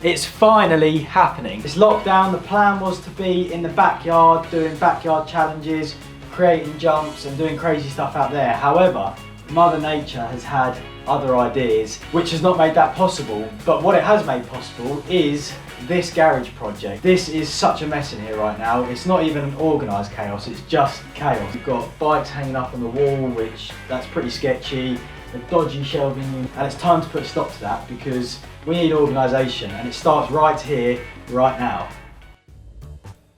It's finally happening. It's lockdown. The plan was to be in the backyard doing backyard challenges, creating jumps and doing crazy stuff out there. However, Mother Nature has had other ideas which has not made that possible. But what it has made possible is this garage project. This is such a mess in here right now. It's not even an organised chaos, it's just chaos. We've got bikes hanging up on the wall, which that's pretty sketchy, a dodgy shelving unit, and it's time to put a stop to that because we need organisation, and it starts right here, right now.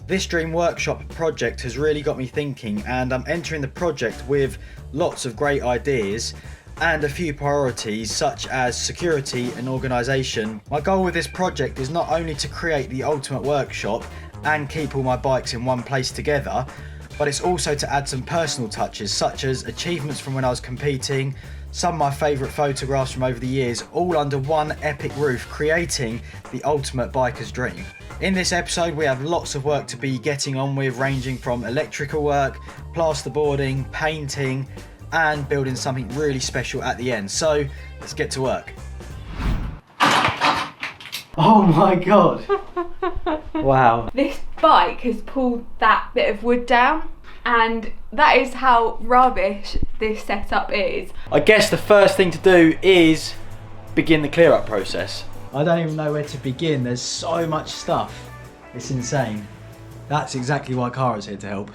This Dream Workshop project has really got me thinking, and I'm entering the project with lots of great ideas and a few priorities such as security and organisation. My goal with this project is not only to create the ultimate workshop and keep all my bikes in one place together, but it's also to add some personal touches such as achievements from when I was competing, some of my favourite photographs from over the years, all under one epic roof, creating the ultimate biker's dream. In this episode we have lots of work to be getting on with, ranging from electrical work, plasterboarding, painting, and building something really special at the end. So let's get to work. Oh my god. Wow. This bike has pulled that bit of wood down, and that is how rubbish this setup is. I guess the first thing to do is begin the clear up process. I don't even know where to begin. There's so much stuff. It's insane. That's exactly why Kara's here to help.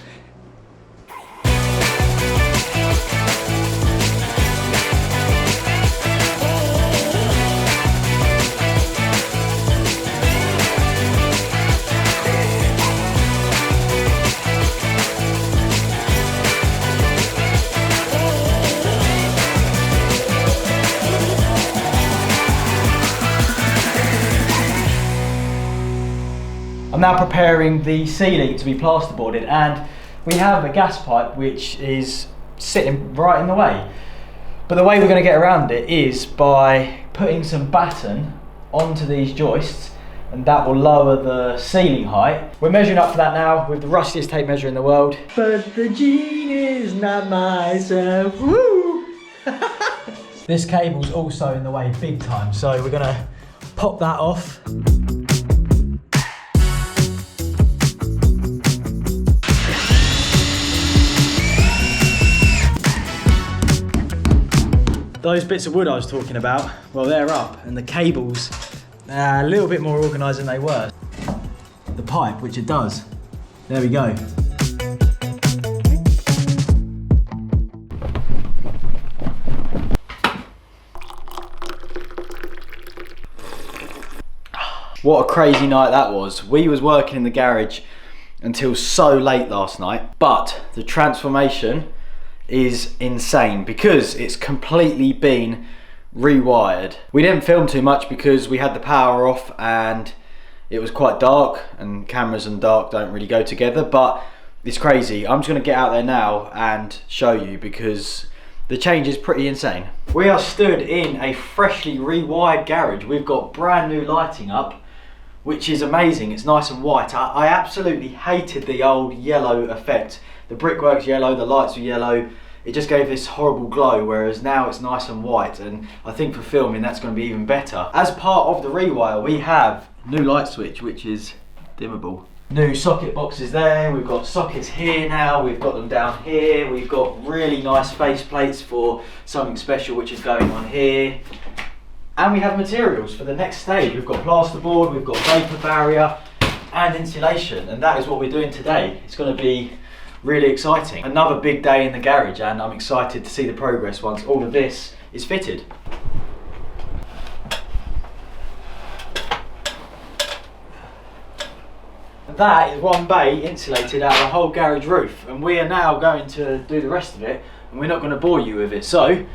I'm now preparing the ceiling to be plasterboarded, and we have a gas pipe which is sitting right in the way. But the way we're going to get around it is by putting some batten onto these joists, and that will lower the ceiling height. We're measuring up for that now with the rustiest tape measure in the world. But the gene is not myself. Woo! This cable's also in the way big time, so we're going to pop that off. Those bits of wood I was talking about, well, they're up, and the cables a little bit more organised than they were. The pipe, which it does. There we go. What a crazy night that was. We was working in the garage until so late last night, but the transformation is insane because it's completely been rewired. We didn't film too much because we had the power off and it was quite dark, and cameras and dark don't really go together, but it's crazy. I'm just going to get out there now and show you because the change is pretty insane. We are stood in a freshly rewired garage. We've got brand new lighting up, which is amazing. It's nice and white. I absolutely hated the old yellow effect. The brickwork's yellow, the lights are yellow. It just gave this horrible glow, whereas now it's nice and white, and I think for filming that's going to be even better. As part of the rewire, we have new light switch, which is dimmable. New socket boxes there, we've got sockets here now, we've got them down here, we've got really nice face plates for something special which is going on here. And we have materials for the next stage. We've got plasterboard, we've got vapor barrier and insulation, and that is what we're doing today. It's going to be really exciting. Another big day in the garage, and I'm excited to see the progress once all of this is fitted. That is one bay insulated out of the whole garage roof, and we are now going to do the rest of it, and we're not going to bore you with it. So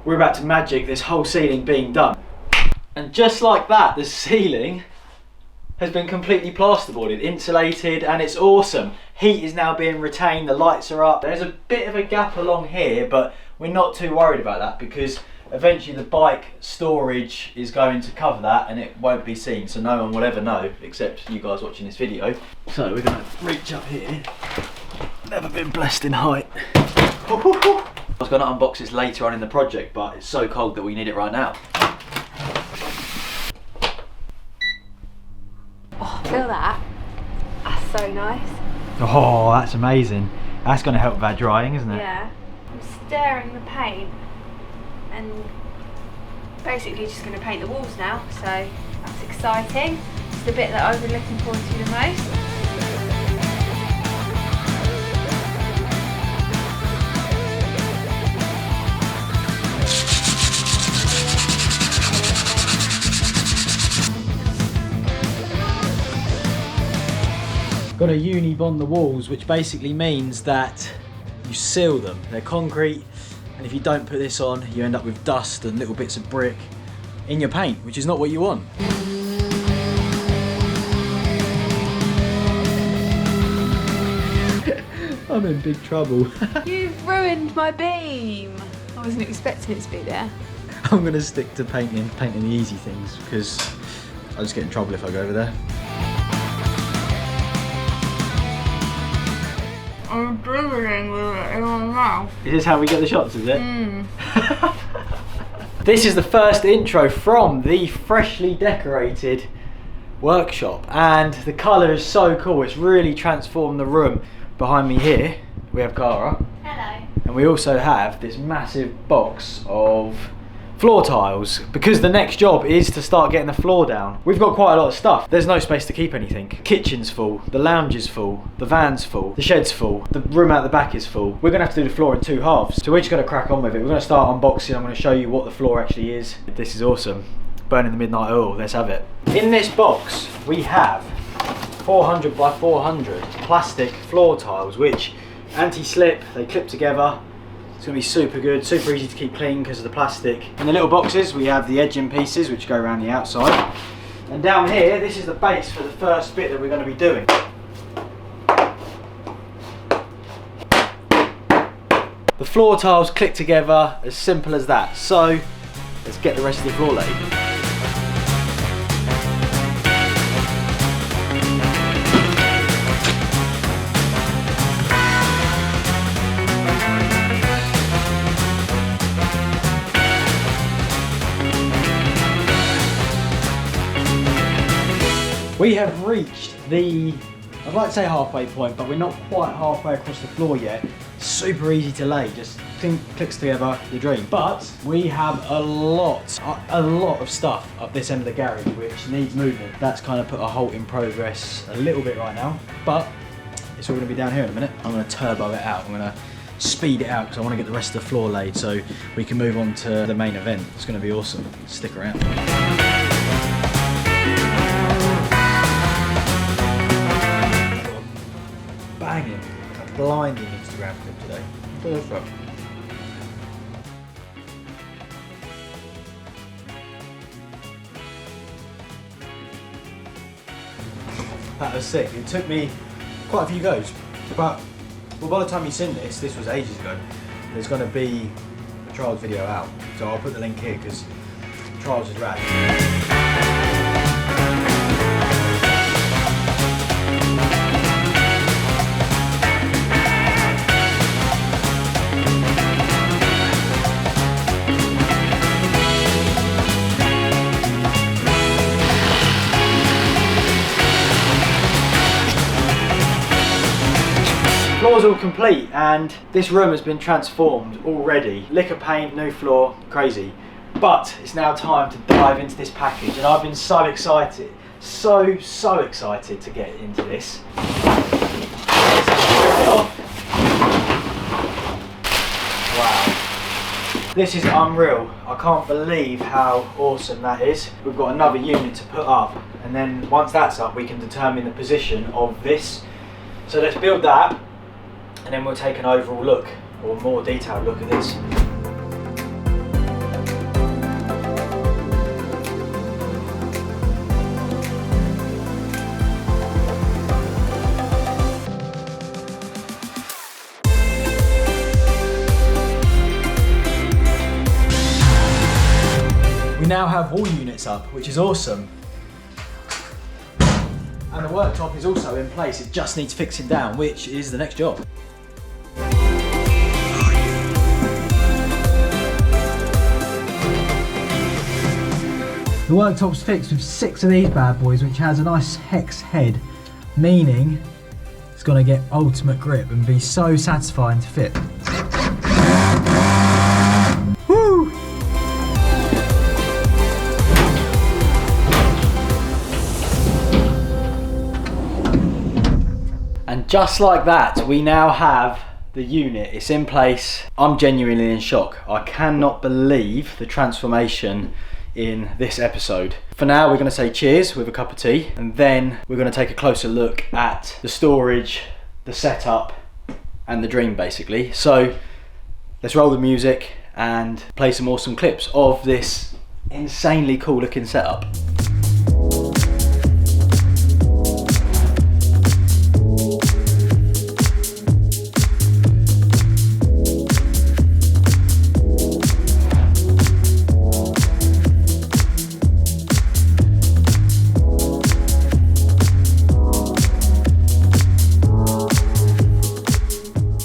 we're about to magic this whole ceiling being done. And just like that, the ceiling has been completely plasterboarded, insulated, and it's awesome. Heat is now being retained, the lights are up. There's a bit of a gap along here, but we're not too worried about that because eventually the bike storage is going to cover that and it won't be seen, so no one will ever know except you guys watching this video. So we're going to reach up here. Never been blessed in height. I was going to unbox this later on in the project, but it's so cold that we need it right now. Feel that? That's so nice. Oh, that's amazing. That's going to help with our drying, isn't it? Yeah. I'm stirring the paint and basically just going to paint the walls now, so that's exciting. It's the bit that I've been looking forward to the most. Got to uni-bond the walls, which basically means that you seal them. They're concrete, and if you don't put this on, you end up with dust and little bits of brick in your paint, which is not what you want. I'm in big trouble. You've ruined my beam. I wasn't expecting it to be there. I'm going to stick to painting the easy things, because I'll just get in trouble if I go over there. I'm dribbling with it in my mouth. Is this how we get the shots, is it? This is the first intro from the freshly decorated workshop, and the colour is so cool. It's really transformed the room. Behind me here, we have Cara. Hello. And we also have this massive box of floor tiles, because the next job is to start getting the floor down. We've got quite a lot of stuff. There's no space to keep anything. Kitchen's full, the lounge is full, the van's full, the shed's full, the room out the back is full. We're gonna have to do the floor in 2 halves. So we're just gonna crack on with it. We're gonna start unboxing. I'm gonna show you what the floor actually is. This is awesome. Burning the midnight oil, let's have it. In this box, we have 400 by 400 plastic floor tiles, which anti-slip, they clip together. It's going to be super good, super easy to keep clean because of the plastic. In the little boxes we have the edging pieces which go around the outside. And down here, this is the base for the first bit that we're going to be doing. The floor tiles click together, as simple as that. So, let's get the rest of the floor laid. We have reached the, I'd like to say halfway point, but we're not quite halfway across the floor yet. Super easy to lay, just clicks together, the dream. But we have a lot of stuff up this end of the garage which needs movement. That's kind of put a halt in progress a little bit right now, but it's all going to be down here in a minute. I'm going to turbo it out. I'm going to speed it out because I want to get the rest of the floor laid so we can move on to the main event. It's going to be awesome. Stick around. Banging, a blinding Instagram clip today. Look at this up. That was sick. It took me quite a few goes, but well, by the time you've seen this was ages ago. There's going to be a trials video out, so I'll put the link here because trials is rad. Floor's all complete and this room has been transformed already. Lick of paint, new floor, crazy. But it's now time to dive into this package and I've been so excited, so excited to get into this. Wow. This is unreal. I can't believe how awesome that is. We've got another unit to put up and then once that's up we can determine the position of this. So let's build that. And then we'll take an overall look, or a more detailed look at this. We now have wall units up, which is awesome. And the worktop is also in place, it just needs fixing down, which is the next job. The worktop's fixed with 6 of these bad boys, which has a nice hex head, meaning it's going to get ultimate grip and be so satisfying to fit. Woo! And just like that, we now have the unit. It's in place. I'm genuinely in shock. I cannot believe the transformation in this episode. For now, we're going to say cheers with a cup of tea, and then we're going to take a closer look at the storage, the setup, and the dream basically. So let's roll the music and play some awesome clips of this insanely cool looking setup.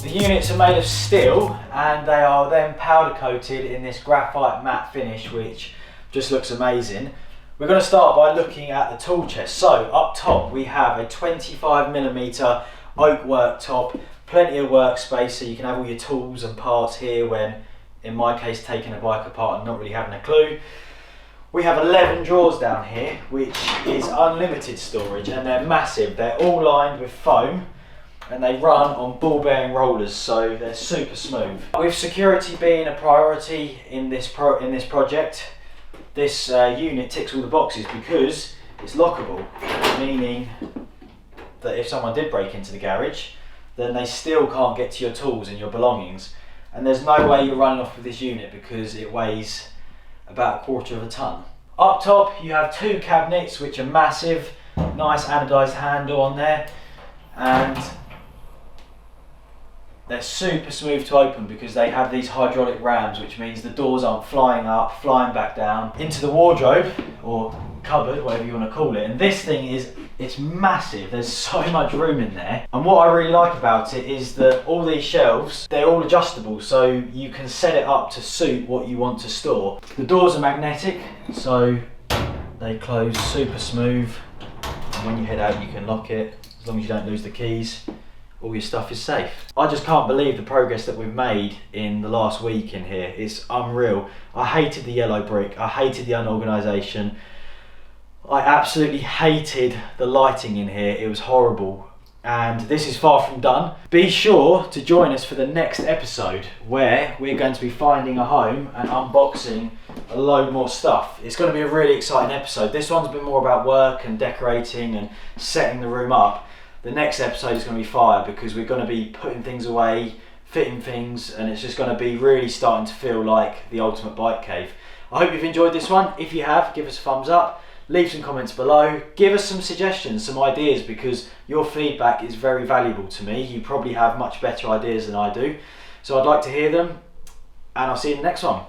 Units are made of steel and they are then powder coated in this graphite matte finish, which just looks amazing. We're going to start by looking at the tool chest. So up top we have a 25mm oak worktop, plenty of workspace so you can have all your tools and parts here when, in my case, taking a bike apart and not really having a clue. We have 11 drawers down here, which is unlimited storage, and they're massive. They're all lined with foam and they run on ball bearing rollers, so they're super smooth. With security being a priority in this project, this unit ticks all the boxes because it's lockable, meaning that if someone did break into the garage, then they still can't get to your tools and your belongings. And there's no way you're running off with this unit because it weighs about 1/4 of a ton. Up top you have 2 cabinets which are massive, nice anodized handle on there, and they're super smooth to open because they have these hydraulic rams, which means the doors aren't flying up, flying back down into the wardrobe or cupboard, whatever you want to call it. And this thing it's massive. There's so much room in there. And what I really like about it is that all these shelves, they're all adjustable, so you can set it up to suit what you want to store. The doors are magnetic, so they close super smooth. And when you head out, you can lock it as long as you don't lose the keys. All your stuff is safe. I just can't believe the progress that we've made in the last week in here. It's unreal. I hated the yellow brick. I hated the unorganisation. I absolutely hated the lighting in here. It was horrible. And this is far from done. Be sure to join us for the next episode where we're going to be finding a home and unboxing a load more stuff. It's going to be a really exciting episode. This one's been more about work and decorating and setting the room up. The next episode is going to be fire because we're going to be putting things away, fitting things, and it's just going to be really starting to feel like the ultimate bike cave. I hope you've enjoyed this one. If you have, give us a thumbs up, leave some comments below, give us some suggestions, some ideas, because your feedback is very valuable to me. You probably have much better ideas than I do, so I'd like to hear them, and I'll see you in the next one.